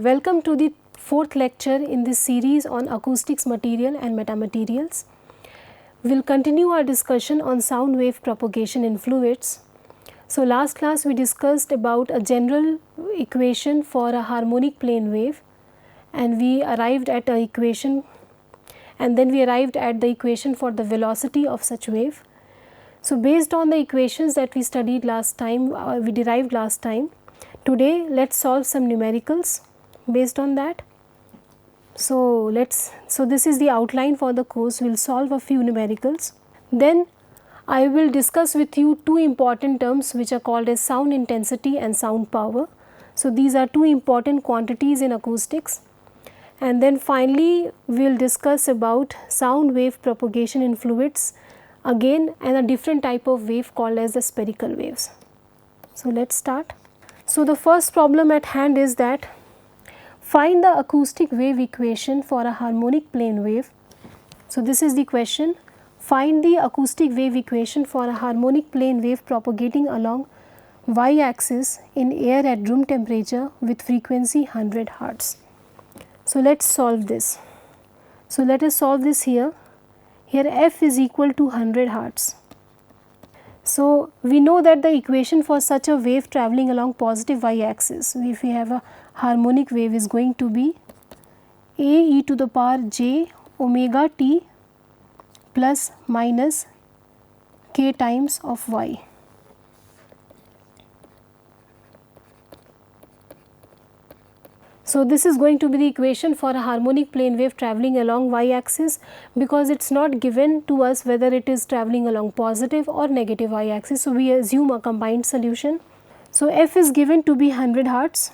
welcome to the fourth lecture in this series on acoustics, material and metamaterials. We will continue our discussion on sound wave propagation in fluids. So, last class we discussed about a general equation for a harmonic plane wave, and we arrived at a equation, and then we arrived at the equation for the velocity of such wave. So, based on the equations that we studied last time, we derived last time, today let us solve some numericals based on that. So, this is the outline for the course. We will solve a few numericals. Then I will discuss with you two important terms which are called as sound intensity and sound power. So, these are two important quantities in acoustics. And then finally, we will discuss about sound wave propagation in fluids again, and a different type of wave called as the spherical waves. So, let us start. So, the first problem at hand is that find the acoustic wave equation for a harmonic plane wave. So, this is the question. Find the acoustic wave equation for a harmonic plane wave propagating along y axis in air at room temperature with frequency 100 Hz. So, let us solve this. So, let us solve this here. Here f is equal to 100 Hz. So, we know that the equation for such a wave travelling along positive y axis, if we have a harmonic wave, is going to be a e to the power j omega t plus minus k times of y. So, this is going to be the equation for a harmonic plane wave travelling along y axis, because it is not given to us whether it is travelling along positive or negative y axis. So, we assume a combined solution. So, f is given to be 100 Hz.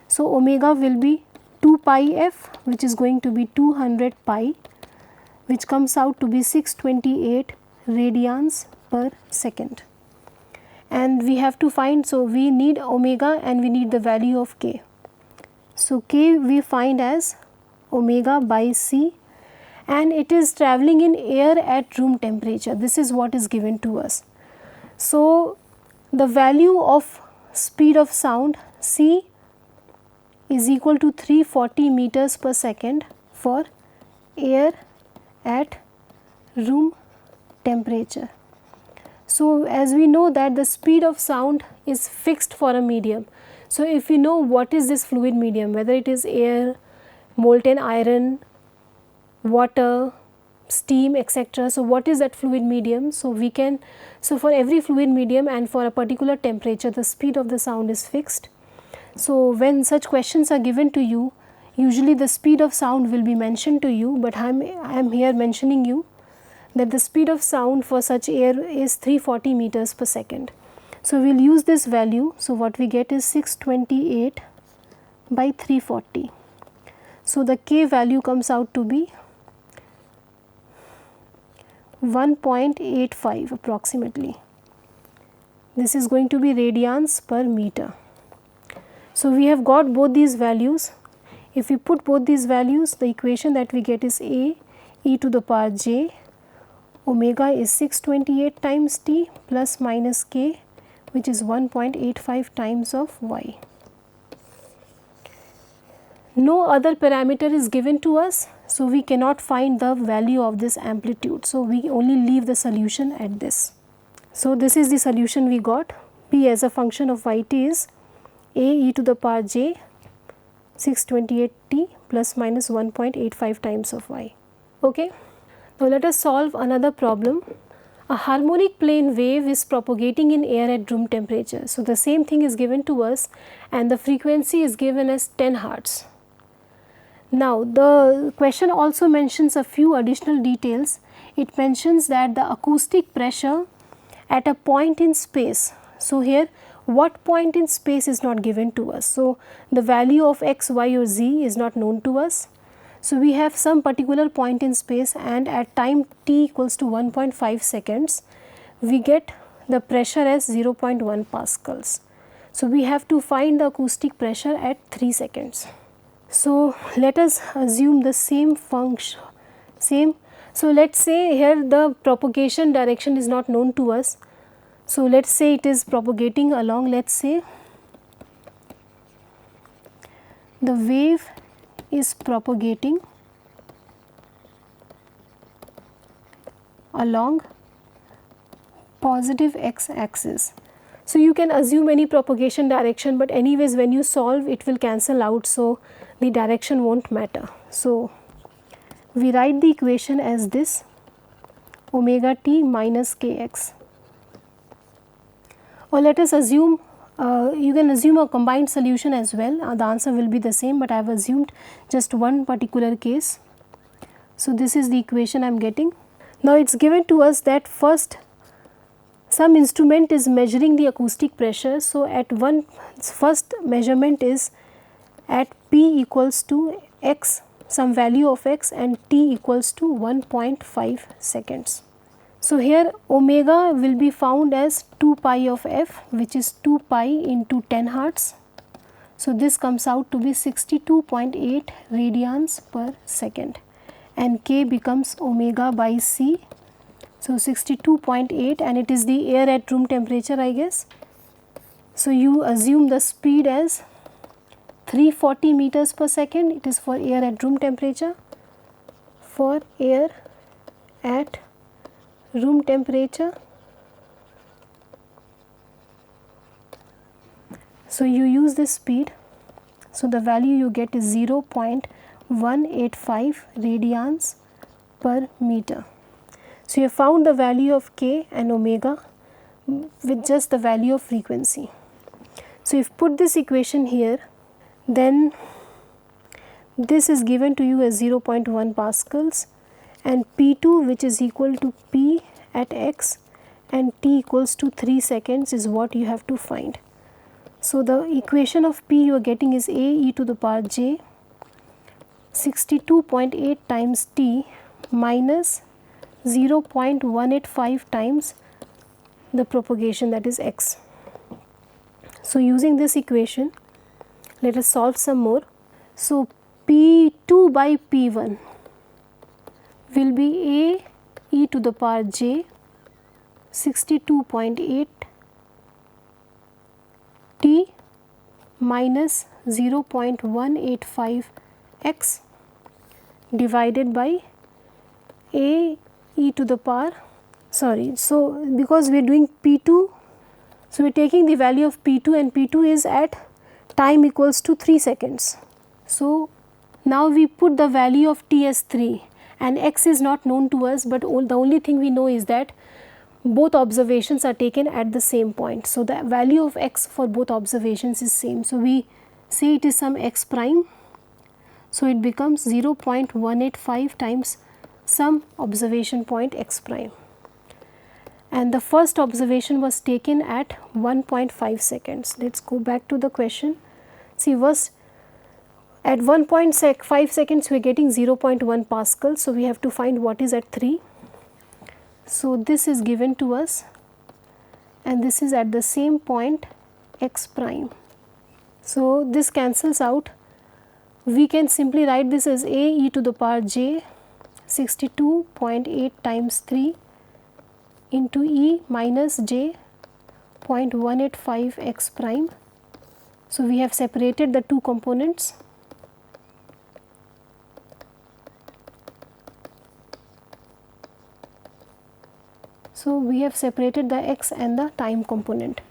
So, omega will be 2 pi f, which is going to be 200 pi, which comes out to be 628 radians per second. And we have to find, so we need omega and we need the value of k. So, k we find as omega by c, and it is travelling in air at room temperature. This is what is given to us. So, the value of speed of sound c is equal to 340 meters per second for air at room temperature. So, as we know that the speed of sound is fixed for a medium. So, if we know what is this fluid medium, whether it is air, molten iron, water, steam, etc. So, what is that fluid medium? So, we can, so for every fluid medium and for a particular temperature, the speed of the sound is fixed. So, when such questions are given to you, usually the speed of sound will be mentioned to you, but I am here mentioning you that the speed of sound for such air is 340 meters per second. So, we will use this value. So, what we get is 628 by 340. So, the k value comes out to be 1.85 approximately. This is going to be radians per meter. So, we have got both these values. If we put both these values, the equation that we get is a e to the power j omega is 628 times t plus minus k, which is 1.85 times of y. No other parameter is given to us, so we cannot find the value of this amplitude. So, we only leave the solution at this. So, this is the solution we got. P as a function of yt is a e to the power j 628 t plus minus 1.85 times of y. Okay. Now, let us solve another problem. A harmonic plane wave is propagating in air at room temperature. So, the same thing is given to us and the frequency is given as 10 Hz. Now, the question also mentions a few additional details. It mentions that the acoustic pressure at a point in space. So, here what point in space is not given to us. So, the value of x, y or z is not known to us. So, we have some particular point in space, and at time t equals to 1.5 seconds, we get the pressure as 0.1 pascals. So, we have to find the acoustic pressure at 3 seconds. So, let us assume the same function, So, let us say here the propagation direction is not known to us. So, let us say it is propagating along, let us say the wave is propagating along positive x axis. So, you can assume any propagation direction, but anyways when you solve it will cancel out, so the direction won't matter. So, we write the equation as this, omega t minus kx, or let us assume you can assume a combined solution as well, the answer will be the same, but I have assumed just one particular case. So, this is the equation I am getting. Now, it is given to us that first some instrument is measuring the acoustic pressure. So, at first measurement is at P equals to x, some value of x, and t equals to 1.5 seconds. So, here omega will be found as 2 pi of f, which is 2 pi into 10 hertz. So, this comes out to be 62.8 radians per second, and k becomes omega by c. So, 62.8, and it is the air at room temperature, I guess. So, you assume the speed as 340 meters per second, it is for air at room temperature. For air at room temperature, so you use this speed, so the value you get is 0.185 radians per meter. So, you have found the value of k and omega with just the value of frequency. So, if you put this equation here, then this is given to you as 0.1 pascals, and P2, which is equal to P at x and t equals to 3 seconds, is what you have to find. So, the equation of P you are getting is a e to the power j 62.8 times t minus 0.185 times the propagation, that is x. So, using this equation, let us solve some more. So, P2 by P1 will be a e to the power j 62.8 t minus 0.185 x divided by a e to the power, so because we are doing P2, so we are taking the value of P2, and P2 is at time equals to 3 seconds. So, now we put the value of t as 3, and x is not known to us, but the only thing we know is that both observations are taken at the same point. So, the value of x for both observations is same. So, we say it is some x prime. So, it becomes 0.185 times some observation point x prime, and the first observation was taken at 1.5 seconds. Let us go back to the question. See, was at 1.5 seconds we are getting 0.1 pascal. So, we have to find what is at 3. So, this is given to us, and this is at the same point x prime. So, this cancels out. We can simply write this as a e to the power j 62.8 times 3 into e minus j 0.185 x prime. So, we have separated the two components. So, we have separated the x and the time component.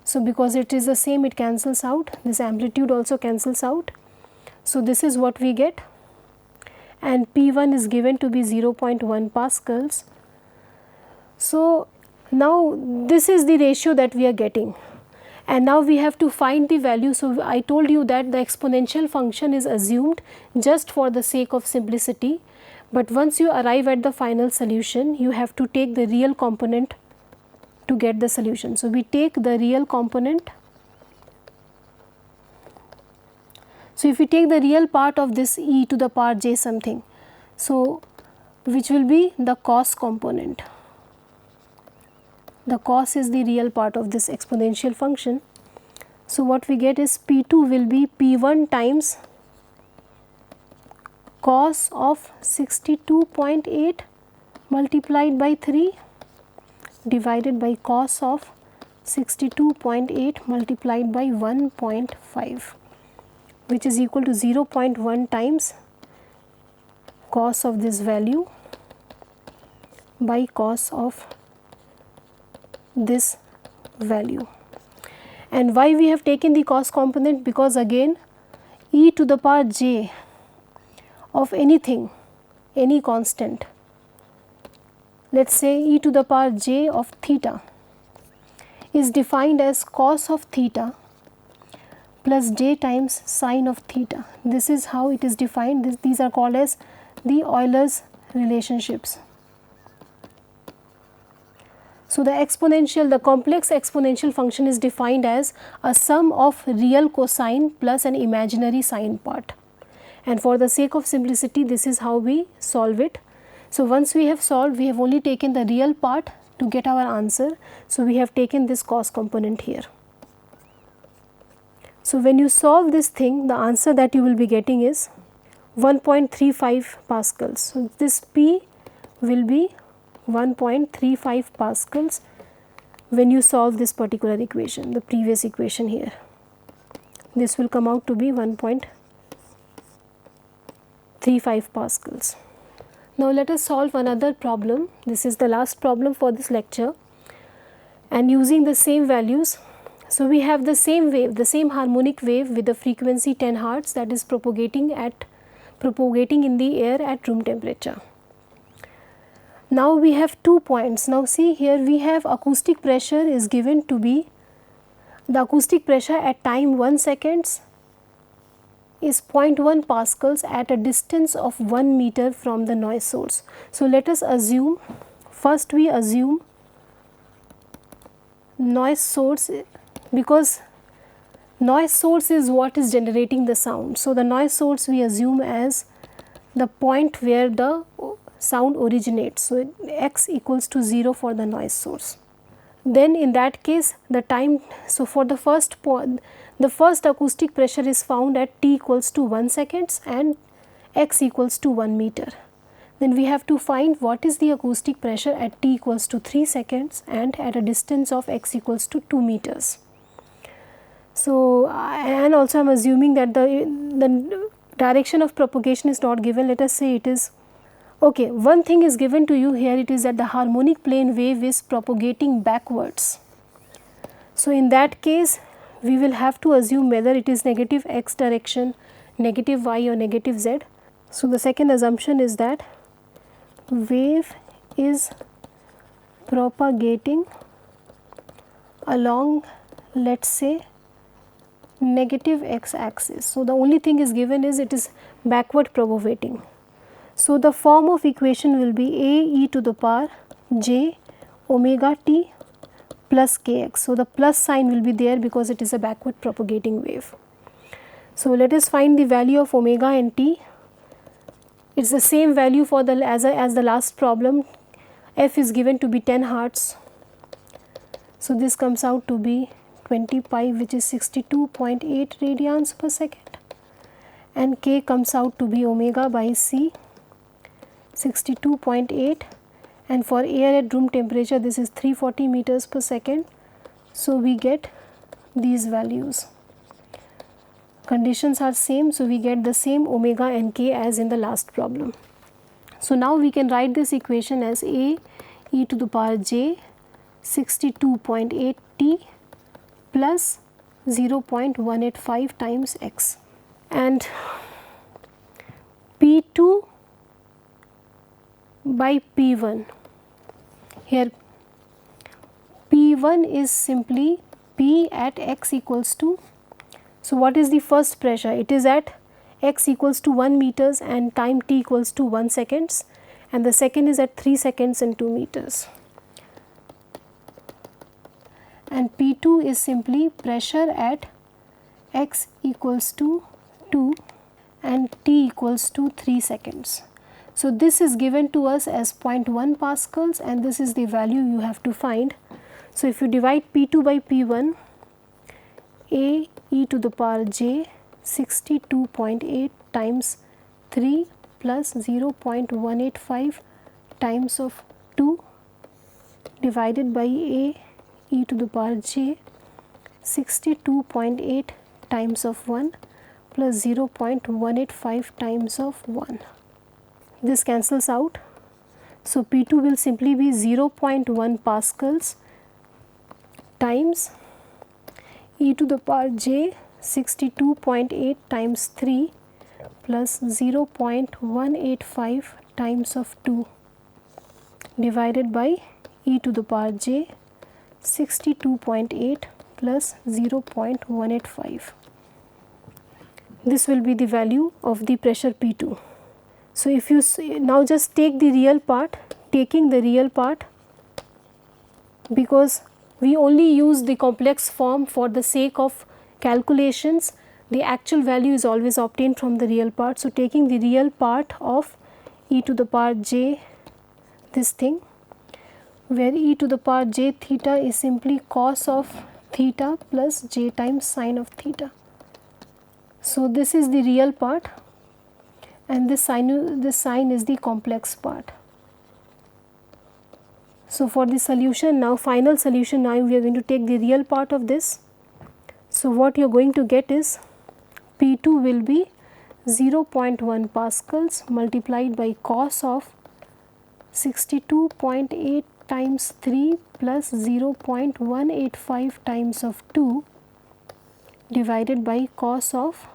So, because it is the same, it cancels out, this amplitude also cancels out. So, this is what we get, and P1 is given to be 0.1 pascals. So, now this is the ratio that we are getting, and now we have to find the value. So, I told you that the exponential function is assumed just for the sake of simplicity, but once you arrive at the final solution, you have to take the real component to get the solution. So, we take the real component. So, if we take the real part of this e to the power j something, so which will be the cos component. The cos is the real part of this exponential function. So, what we get is P2 will be P1 times cos of 62.8 multiplied by 3 divided by cos of 62.8 multiplied by 1.5, which is equal to 0.1 times cos of this value by cos of this value. And why we have taken the cos component? Because again e to the power j of anything, any constant, let us say e to the power j of theta, is defined as cos of theta plus j times sine of theta. This is how it is defined. These are called as the Euler's relationships. So, the complex exponential function is defined as a sum of real cosine plus an imaginary sine part. And for the sake of simplicity, this is how we solve it. So, once we have solved, we have only taken the real part to get our answer. So, we have taken this cos component here. So, when you solve this thing, the answer that you will be getting is 1.35 pascals. So, this P will be 1.35 pascals when you solve this particular equation, the previous equation here. This will come out to be 1.35 pascals. Now, let us solve another problem. This is the last problem for this lecture, and using the same values. So, we have the same wave, the same harmonic wave with the frequency 10 Hertz, that is propagating in the air at room temperature. Now, we have 2 points. Now, see here we have acoustic pressure is given to be, the acoustic pressure at time 1 seconds is 0.1 pascals at a distance of 1 meter from the noise source. So, let us assume, first we assume noise source, because noise source is what is generating the sound. So, the noise source we assume as the point where the sound originates. So, x equals to 0 for the noise source. Then in that case the time, so for the first point, the first acoustic pressure is found at t equals to 1 seconds and x equals to 1 meter. Then we have to find what is the acoustic pressure at t equals to 3 seconds and at a distance of x equals to 2 meters. So, and also I am assuming that the direction of propagation is not given. Let us say it is okay. One thing is given to you here, it is that the harmonic plane wave is propagating backwards. So, in that case we will have to assume whether it is negative x direction, negative y or negative z. So, the second assumption is that wave is propagating along, let us say, negative x axis. So, the only thing is given is it is backward propagating. So, the form of equation will be a e to the power j omega t plus kx. So, the plus sign will be there because it is a backward propagating wave. So, let us find the value of omega and t. It is the same value for the as the last problem. F is given to be 10 Hertz. So, this comes out to be 20 pi, which is 62.8 radians per second, and k comes out to be omega by c 62.8, and for air at room temperature this is 340 meters per second. So, we get these values. Conditions are same, so we get the same omega and k as in the last problem. So, now we can write this equation as a e to the power j 62.8 t plus 0.185 times x, and P2 by P1. Here P1 is simply P at x equals to, so what is the first pressure? It is at x equals to 1 meters and time t equals to 1 seconds, and the second is at 3 seconds and 2 meters. And P2 is simply pressure at x equals to 2 and t equals to 3 seconds. So, this is given to us as 0.1 pascals, and this is the value you have to find. So, if you divide P2 by P1, a e to the power j 62.8 times 3 plus 0.185 times of 2 divided by a e to the power j 62.8 times of 1 plus 0.185 times of 1. This cancels out. So, P2 will simply be 0.1 pascals times e to the power j 62.8 times 3 plus 0.185 times of 2 divided by e to the power j 62.8 plus 0.185. This will be the value of the pressure P2. So, if you now just take the real part, taking the real part, because we only use the complex form for the sake of calculations, the actual value is always obtained from the real part. So, taking the real part of e to the power j, this thing, where e to the power j theta is simply cos of theta plus j times sine of theta. So, this is the real part and this sine is the complex part. So, for the solution now, final solution, now we are going to take the real part of this. So, what you are going to get is P2 will be 0.1 pascals multiplied by cos of 62.8 times 3 plus 0.185 times of 2 divided by cos of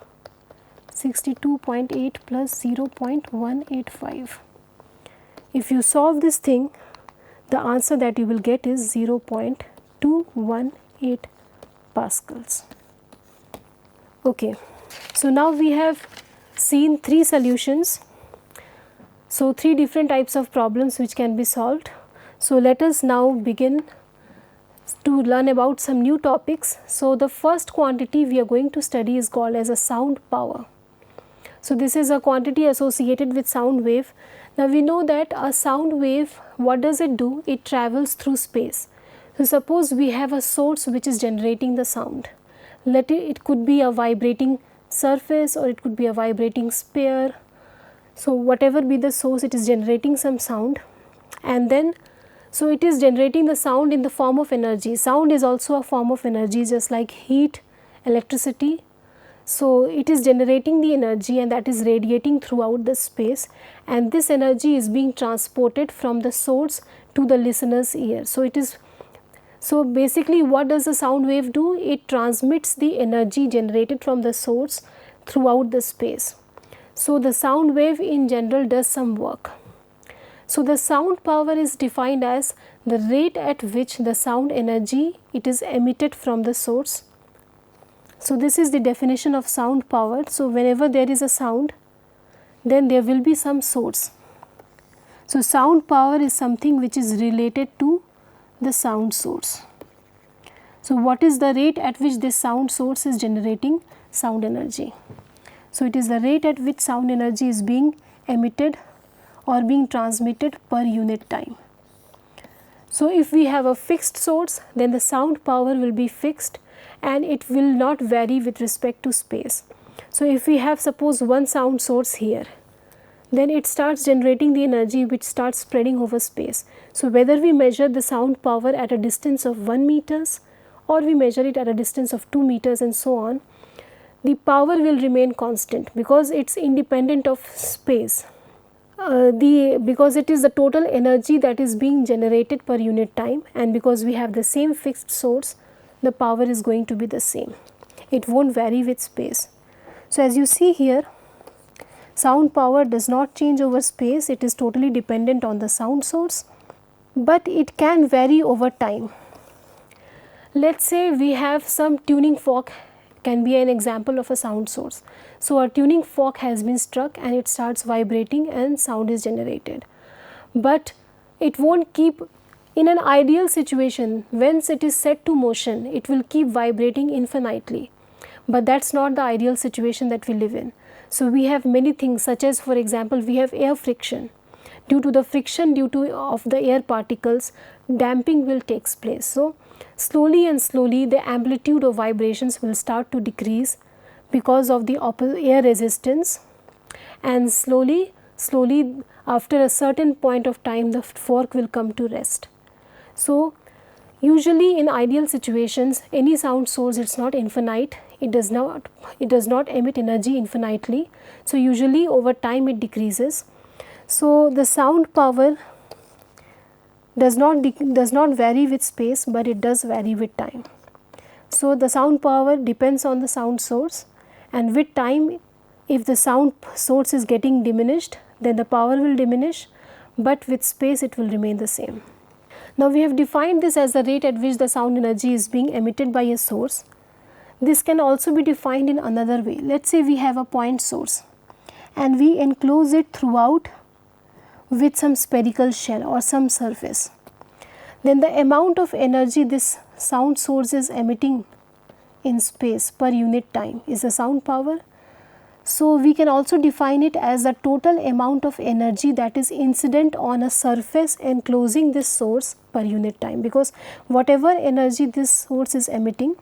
62.8 plus 0.185. If you solve this thing, the answer that you will get is 0.218 pascals. Okay. So, now we have seen 3 solutions. So, 3 different types of problems which can be solved. So, let us now begin to learn about some new topics. So, the first quantity we are going to study is called as a sound power. So, this is a quantity associated with sound wave. Now, we know that a sound wave, what does it do? It travels through space. So, suppose we have a source which is generating the sound. It could be a vibrating surface or it could be a vibrating sphere. So, whatever be the source, it is generating some sound, and then so it is generating the sound in the form of energy. Sound is also a form of energy, just like heat, electricity. So, it is generating the energy and that is radiating throughout the space, and this energy is being transported from the source to the listener's ear. So, basically what does the sound wave do? It transmits the energy generated from the source throughout the space. So, the sound wave in general does some work. So, the sound power is defined as the rate at which the sound energy it is emitted from the source. So, this is the definition of sound power. So, whenever there is a sound, then there will be some source. So, sound power is something which is related to the sound source. So, what is the rate at which this sound source is generating sound energy? So, it is the rate at which sound energy is being emitted or being transmitted per unit time. So, if we have a fixed source, then the sound power will be fixed and it will not vary with respect to space. So, if we have suppose one sound source here, then it starts generating the energy which starts spreading over space. So, whether we measure the sound power at a distance of 1 meters or we measure it at a distance of 2 meters and so on, the power will remain constant because it is independent of space. Because it is the total energy that is being generated per unit time, and because we have the same fixed source, the power is going to be the same. It will not vary with space. So, as you see here, sound power does not change over space, it is totally dependent on the sound source, but it can vary over time. Let us say we have some tuning fork, can be an example of a sound source. So, a tuning fork has been struck and it starts vibrating and sound is generated, but it will not keep, in an ideal situation, once it is set to motion, it will keep vibrating infinitely, but that is not the ideal situation that we live in. So, we have many things, such as for example, we have air friction. Due to the friction of the air particles, damping will take place. So, slowly and slowly the amplitude of vibrations will start to decrease because of the air resistance, and slowly after a certain point of time the fork will come to rest. So, usually in ideal situations, any sound source, it is not infinite, it does not emit energy infinitely. So usually over time it decreases. So the sound power does not vary with space, but it does vary with time. So the sound power depends on the sound source, and with time, if the sound source is getting diminished, then the power will diminish, but with space it will remain the same. Now we have defined this as the rate at which the sound energy is being emitted by a source. This can also be defined in another way. Let's say we have a point source and we enclose it throughout with some spherical shell or some surface. Then the amount of energy this sound source is emitting in space per unit time is the sound power. So we can also define it as the total amount of energy that is incident on a surface enclosing this source per unit time, because whatever energy this source is emitting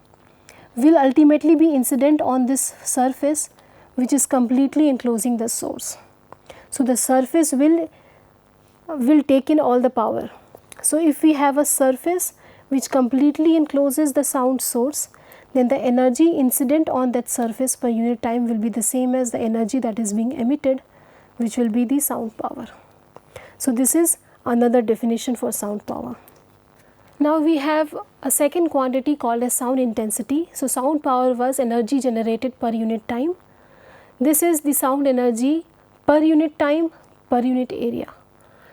will ultimately be incident on this surface which is completely enclosing the source. So the surface will take in all the power. So if we have a surface which completely encloses the sound source, then the energy incident on that surface per unit time will be the same as the energy that is being emitted, which will be the sound power. So this is another definition for sound power. Now we have a second quantity called as sound intensity. So sound power was energy generated per unit time. This is the sound energy per unit time per unit area.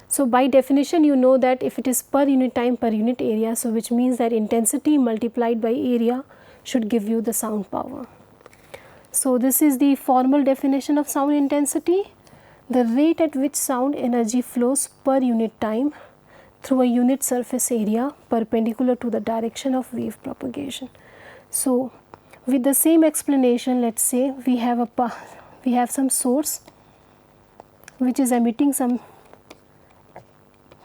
So by definition you know that if it is per unit time per unit area, so which means that intensity multiplied by area should give you the sound power. So this is the formal definition of sound intensity, the rate at which sound energy flows per unit time through a unit surface area perpendicular to the direction of wave propagation. So with the same explanation, let's say we have some source which is emitting some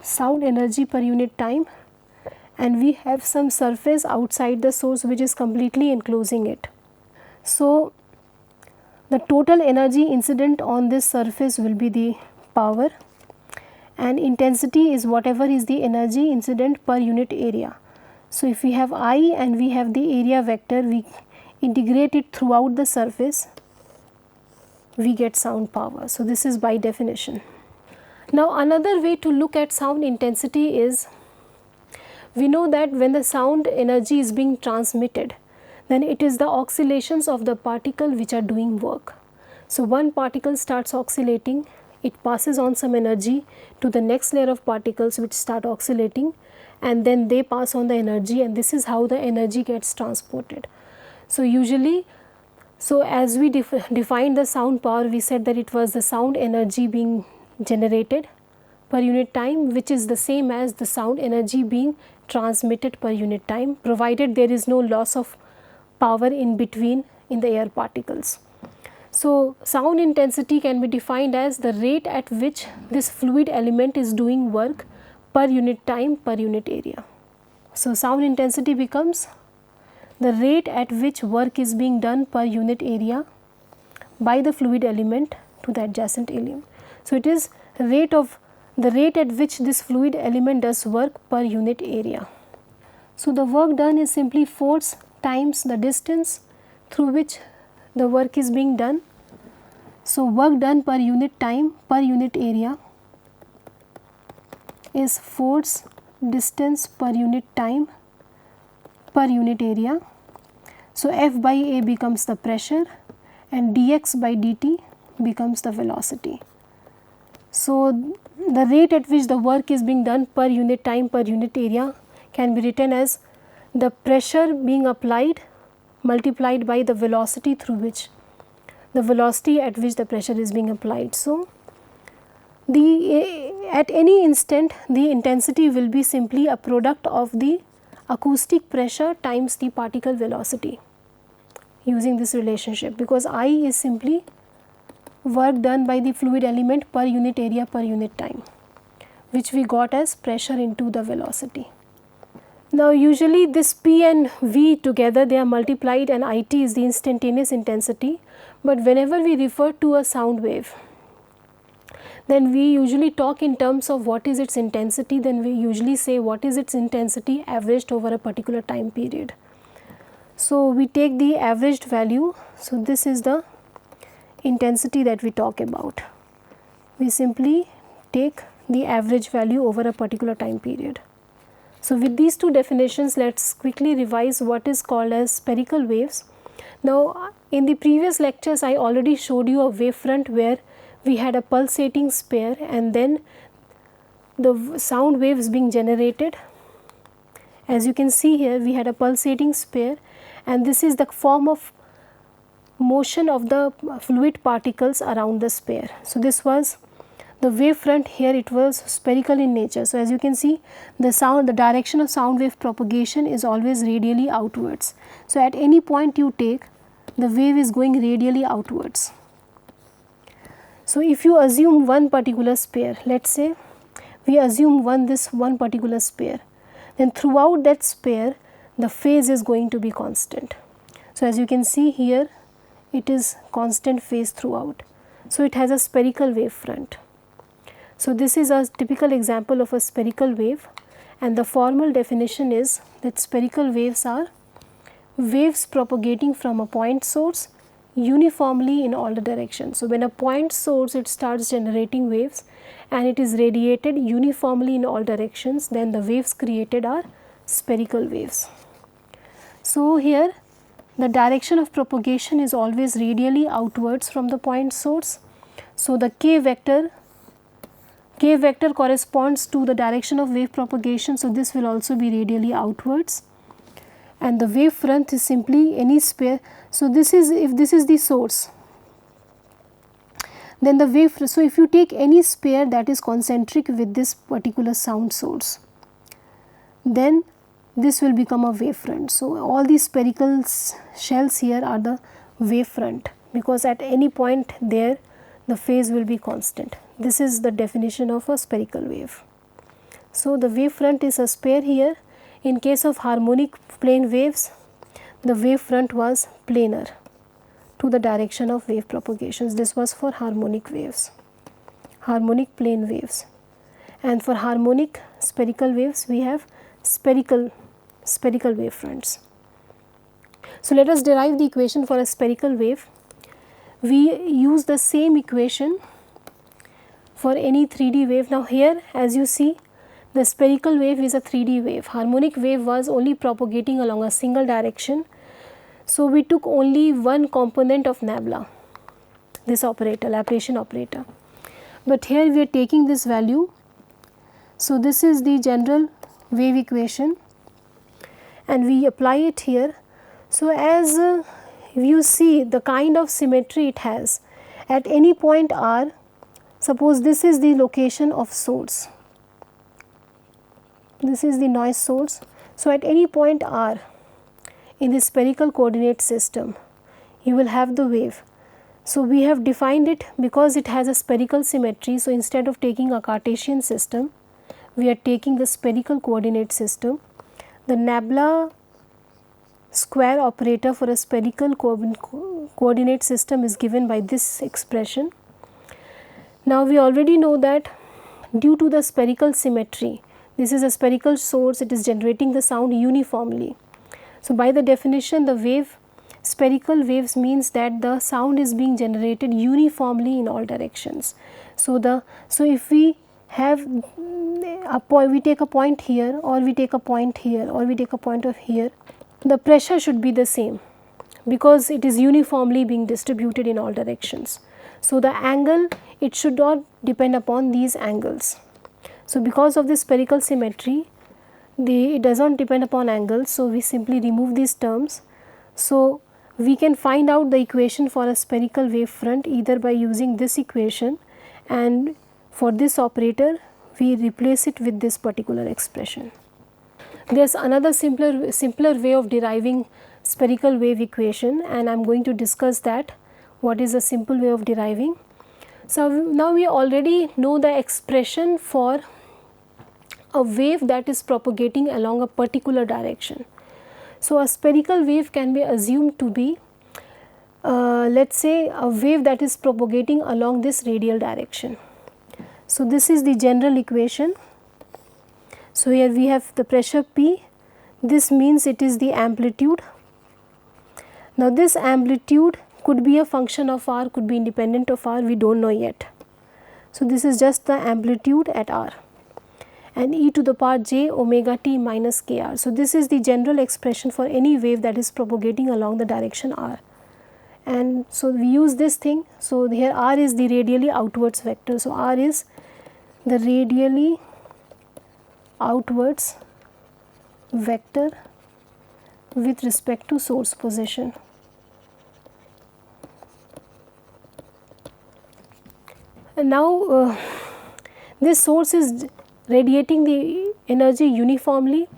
sound energy per unit time, and we have some surface outside the source which is completely enclosing it. So the total energy incident on this surface will be the power, and intensity is whatever is the energy incident per unit area. So if we have I and we have the area vector, we integrate it throughout the surface, we get sound power. So this is by definition. Now another way to look at sound intensity is, we know that when the sound energy is being transmitted, then it is the oscillations of the particle which are doing work. So one particle starts oscillating, it passes on some energy to the next layer of particles which start oscillating, and then they pass on the energy, and this is how the energy gets transported. So usually, so as we defined the sound power, we said that it was the sound energy being generated per unit time, which is the same as the sound energy being transmitted per unit time, provided there is no loss of power in between in the air particles. So sound intensity can be defined as the rate at which this fluid element is doing work per unit time per unit area. So sound intensity becomes the rate at which work is being done per unit area by the fluid element to the adjacent element. So it is the rate at which this fluid element does work per unit area. So the work done is simply force times the distance through which the work is being done. So work done per unit time per unit area is force distance per unit time per unit area. So F by A becomes the pressure and dx by dt becomes the velocity. So the rate at which the work is being done per unit time per unit area can be written as the pressure being applied multiplied by the velocity through which, the velocity at which the pressure is being applied. So at any instant the intensity will be simply a product of the acoustic pressure times the particle velocity using this relationship, because I is simply work done by the fluid element per unit area per unit time, which we got as pressure into the velocity. Now usually this P and V together, they are multiplied, and IT is the instantaneous intensity, but whenever we refer to a sound wave, then we usually talk in terms of what is its intensity, then we usually say what is its intensity averaged over a particular time period. So we take the averaged value. So this is the intensity that we talk about. We simply take the average value over a particular time period. So with these two definitions, let's quickly revise what is called as spherical waves. Now in the previous lectures I already showed you a wavefront where we had a pulsating sphere and then the sound waves being generated. As you can see here, we had a pulsating sphere, and this is the form of motion of the fluid particles around the sphere. So this was the wavefront. Here it was spherical in nature. So as you can see, the direction of sound wave propagation is always radially outwards. So at any point you take, the wave is going radially outwards. So if you assume one particular sphere, let's say we assume this one particular sphere, then throughout that sphere the phase is going to be constant. So as you can see here, it is constant phase throughout. So it has a spherical wavefront. So this is a typical example of a spherical wave, and the formal definition is that spherical waves are waves propagating from a point source uniformly in all the directions. So when a point source, it starts generating waves and it is radiated uniformly in all directions, then the waves created are spherical waves. So here the direction of propagation is always radially outwards from the point source. So the k vector corresponds to the direction of wave propagation, so this will also be radially outwards, and the wavefront is simply any sphere. So this is, if this is the source, then the wave, so if you take any sphere that is concentric with this particular sound source, then this will become a wavefront. So all these spherical shells here are the wavefront, because at any point there the phase will be constant. This is the definition of a spherical wave. So the wavefront is a sphere here. In case of harmonic plane waves, the wavefront was planar to the direction of wave propagations. This was for harmonic waves, harmonic plane waves. And for harmonic spherical waves, we have spherical wavefronts. So let us derive the equation for a spherical wave. We use the same equation for any 3D wave. Now here, as you see, the spherical wave is a 3D wave. Harmonic wave was only propagating along a single direction. So we took only one component of nabla, this operator, Laplacian operator. But here we are taking this value. So this is the general wave equation and we apply it here. So as you see the kind of symmetry it has, at any point r, suppose this is the location of source, this is the noise source. So at any point r in the spherical coordinate system, you will have the wave. So we have defined it because it has a spherical symmetry. So instead of taking a Cartesian system, we are taking the spherical coordinate system. The nabla square operator for a spherical coordinate system is given by this expression. Now we already know that due to the spherical symmetry, this is a spherical source, it is generating the sound uniformly. So by the definition, the wave, spherical waves means that the sound is being generated uniformly in all directions. So if we have a point, we take a point here, or we take a point here, or we take a point of here, the pressure should be the same because it is uniformly being distributed in all directions. So the angle, it should not depend upon these angles. So because of this spherical symmetry, it does not depend upon angles, so we simply remove these terms. So we can find out the equation for a spherical wavefront either by using this equation, and for this operator we replace it with this particular expression. There is another simpler way of deriving spherical wave equation, and I am going to discuss that, what is a simple way of deriving. So now we already know the expression for a wave that is propagating along a particular direction. So a spherical wave can be assumed to be let us say a wave that is propagating along this radial direction. So this is the general equation. So here we have the pressure P, this means it is the amplitude Now this amplitude could be a function of r, could be independent of r, we do not know yet. So this is just the amplitude at r, and e to the power j omega t minus kr. So this is the general expression for any wave that is propagating along the direction r. And so we use this thing. So here r is the radially outwards vector. So r is the radially outwards vector with respect to source position. And now this source is radiating the energy uniformly.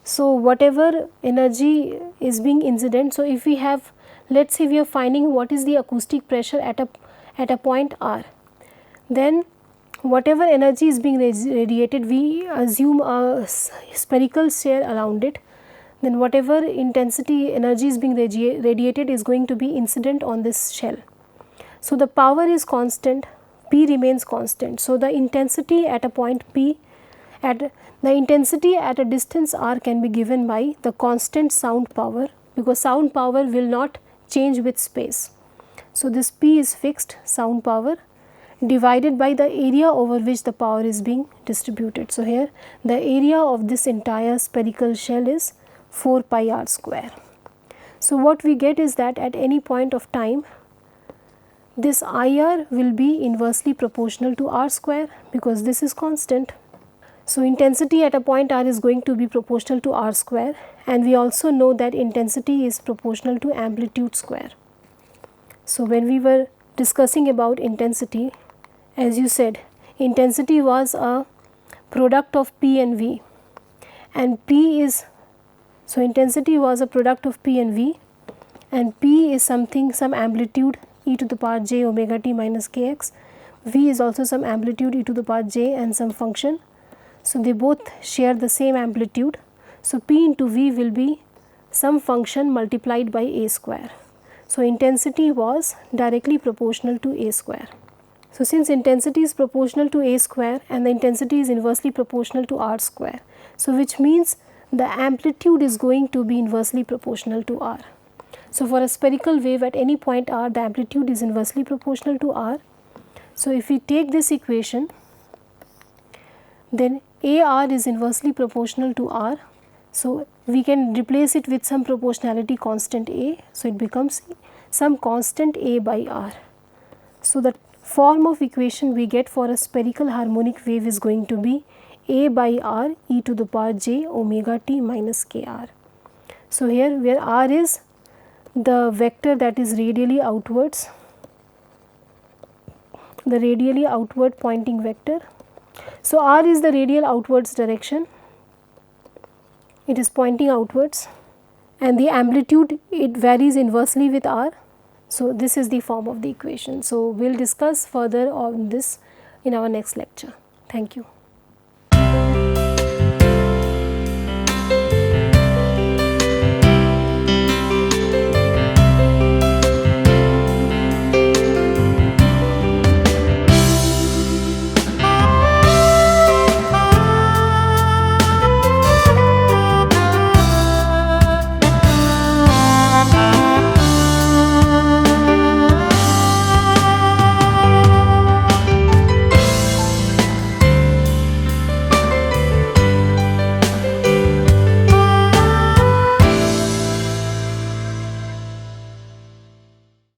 So whatever energy is being incident, so if we have, let us say we are finding what is the acoustic pressure at a point r, then whatever energy is being radiated, we assume a spherical shell around it, then whatever intensity energy is being radiated is going to be incident on this shell. So the power is constant, P remains constant. So the intensity at a point P, the intensity at a distance r can be given by the constant sound power, because sound power will not change with space. So this P is fixed, sound power, divided by the area over which the power is being distributed. So here the area of this entire spherical shell is 4 pi r square. So what we get is that at any point of time, this IR will be inversely proportional to r square, because this is constant. So intensity at a point r is going to be proportional to r square, and we also know that intensity is proportional to amplitude square. So when we were discussing about intensity, as you said, intensity was a product of P and V, and P is, so intensity was a product of P and V, and P is something, some amplitude e to the power j omega t minus kx, V is also some amplitude e to the power j and some function. So they both share the same amplitude. So P into V will be some function multiplied by a square. So intensity was directly proportional to a square. So since intensity is proportional to a square and the intensity is inversely proportional to r square, so which means the amplitude is going to be inversely proportional to r. So for a spherical wave at any point r, the amplitude is inversely proportional to r. So if we take this equation, then AR is inversely proportional to R. So we can replace it with some proportionality constant A. So it becomes some constant A by R. So the form of equation we get for a spherical harmonic wave is going to be A by R e to the power j omega t minus kr. So here where R is the vector that is radially outwards, the radially outward pointing vector. So R is the radial outwards direction, it is pointing outwards, and the amplitude, it varies inversely with R. So this is the form of the equation. So we will discuss further on this in our next lecture. Thank you.